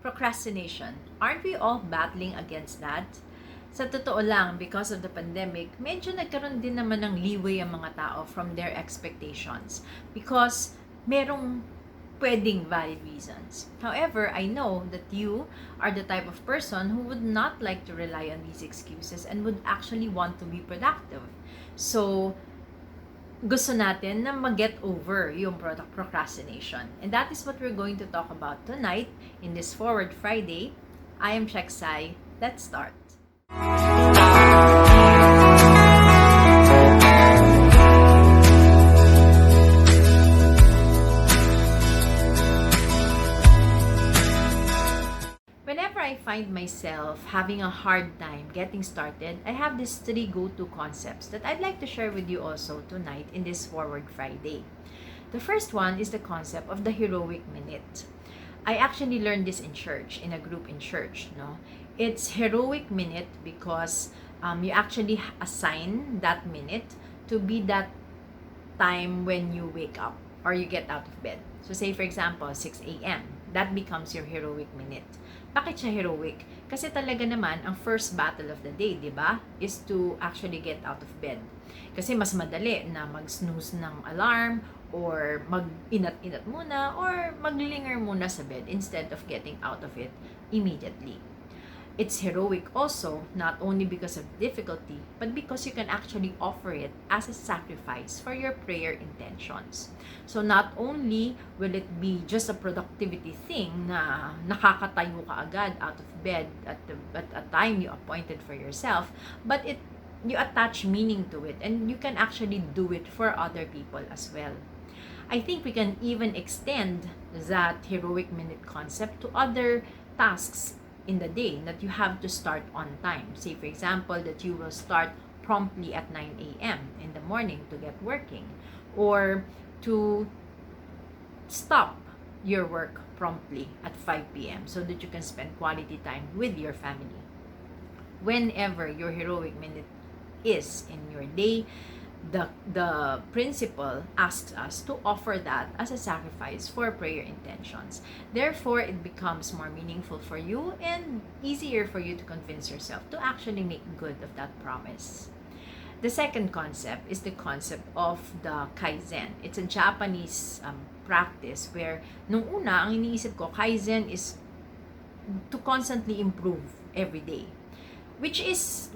Procrastination. Aren't we all battling against that? Sa totoo lang, because of the pandemic, medyo nagkaroon din naman ng leeway ang mga tao from their expectations because merong pwedeng valid reasons. However, I know that you are the type of person who would not like to rely on these excuses and would actually want to be productive. So, gusto natin na mag-get over yung procrastination. And that is what we're going to talk about tonight in this Forward Friday. I am Sheksai. Let's start. Whenever I find myself having a hard time getting started, I have these three go-to concepts that I'd like to share with you also tonight in this Forward Friday. The first one is the concept of the heroic minute. I actually learned this in church, in a group in church. No, it's heroic minute because you actually assign that minute to be that time when you wake up or you get out of bed. So say for example, 6 a.m. That becomes your heroic minute. Bakit siya heroic? Kasi talaga naman, ang first battle of the day, di ba, is to actually get out of bed. Kasi mas madali na mag-snooze ng alarm or mag-inat-inat muna or maglinger muna sa bed instead of getting out of it immediately. It's heroic also, not only because of difficulty, but because you can actually offer it as a sacrifice for your prayer intentions. So not only will it be just a productivity thing na nakakatayo ka agad out of bed at a time you appointed for yourself, but you attach meaning to it and you can actually do it for other people as well. I think we can even extend that heroic minute concept to other tasks in the day that you have to start on time. Say for example that you will start promptly at 9 a.m. in the morning to get working, or to stop your work promptly at 5 p.m. so that you can spend quality time with your family. Whenever your heroic minute is in your day, the principle asks us to offer that as a sacrifice for prayer intentions. Therefore, it becomes more meaningful for you and easier for you to convince yourself to actually make good of that promise. The second concept is the concept of the Kaizen. It's a Japanese practice where nung una, ang iniisip ko, Kaizen is to constantly improve every day. Which is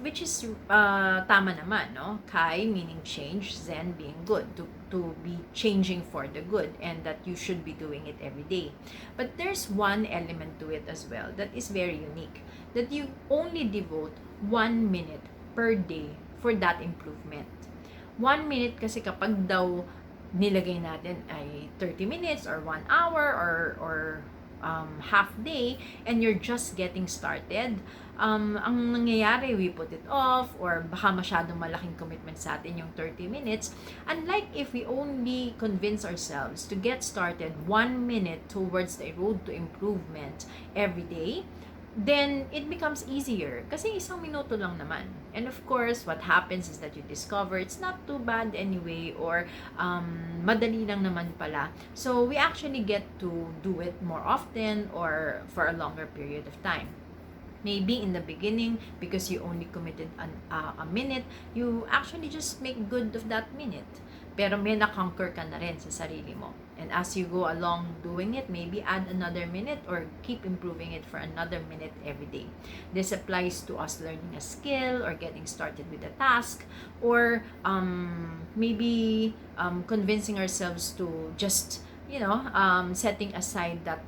tama naman, no? Kai meaning change, Zen being good, to be changing for the good, and that you should be doing it every day. But there's one element to it as well that is very unique, that you only devote 1 minute per day for that improvement. 1 minute kasi kapag daw nilagay natin ay 30 minutes or 1 hour or half day and you're just getting started, ang nangyayari, we put it off or baka masyadong malaking commitment sa atin yung 30 minutes. Unlike if we only convince ourselves to get started 1 minute towards the road to improvement every day, then it becomes easier kasi isang minuto lang naman. And of course, what happens is that you discover it's not too bad anyway, or madali lang naman pala. So we actually get to do it more often or for a longer period of time. Maybe in the beginning, because you only committed a minute, you actually just make good of that minute. Pero may na-conquer ka na rin sa sarili mo. And as you go along doing it, maybe add another minute or keep improving it for another minute every day. This applies to us learning a skill or getting started with a task, or maybe convincing ourselves to just, setting aside that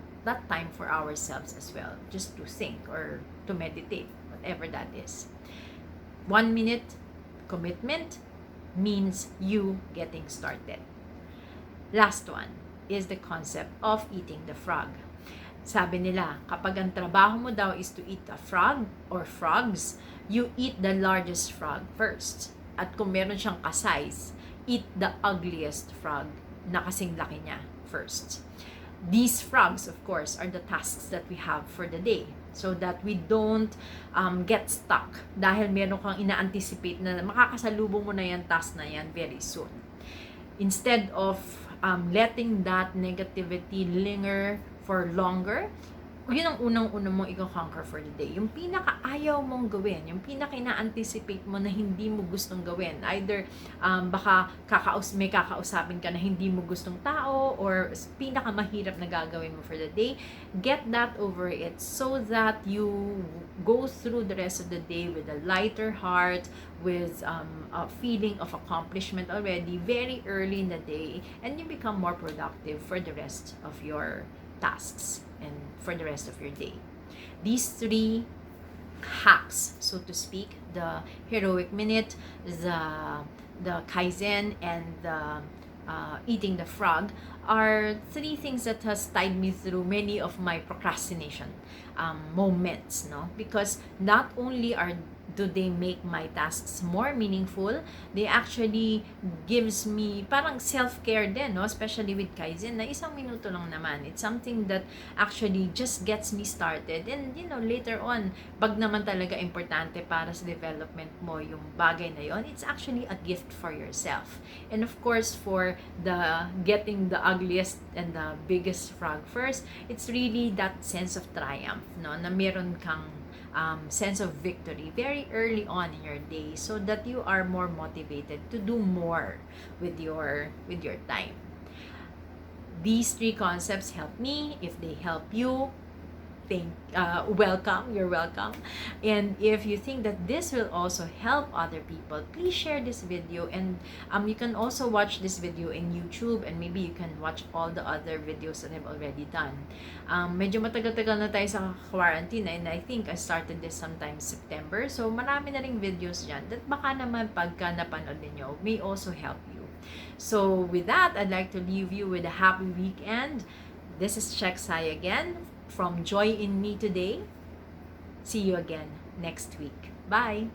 time for ourselves as well, just to think or to meditate, whatever that is. 1 minute commitment means you getting started. Last one is the concept of eating the frog. Sabi nila, kapag ang trabaho mo daw is to eat a frog or frogs, you eat the largest frog first. At kung meron siyang ka-size, eat the ugliest frog na kasing laki niya first. These frogs, of course, are the tasks that we have for the day, so that we don't get stuck dahil meron kang ina-anticipate na makakasalubong mo na yan task na yan very soon. Instead of letting that negativity linger for longer, yun ang unang-una mong i-conquer for the day. Yung pinaka-ayaw mong gawin, yung pinaka-ina-anticipate mo na hindi mo gustong gawin. Either baka may kakausapin ka na hindi mo gustong tao, or pinaka-mahirap na gagawin mo for the day. Get that over it so that you go through the rest of the day with a lighter heart, with a feeling of accomplishment already very early in the day, and you become more productive for the rest of your tasks and for the rest of your day. These 3 hacks, so to speak, the heroic minute, the kaizen, and the eating the frog, are 3 things that has tied me through many of my procrastination moments, no? Because not only do they make my tasks more meaningful, they actually gives me parang self-care din, no? Especially with Kaizen, na 1 minuto lang naman. It's something that actually just gets me started. And, later on, pag naman talaga importante para sa development mo yung bagay na yon, it's actually a gift for yourself. And of course, for the getting the ugliest and the biggest frog first, it's really that sense of triumph, no? Na meron kang sense of victory very early on in your day, so that you are more motivated to do more with your time. These 3 concepts help me. If they help you, welcome, you're welcome. And if you think that this will also help other people, please share this video. And you can also watch this video in YouTube, and maybe you can watch all the other videos that I've already done. Medyo matagal-tagal na tayo sa quarantine, and I think I started this sometime September, so marami na ring videos dyan that baka naman pagka napanood ninyo may also help you. So with that, I'd like to leave you with a happy weekend. This is Cheksai again from Joy in Me Today. See you again next week. Bye!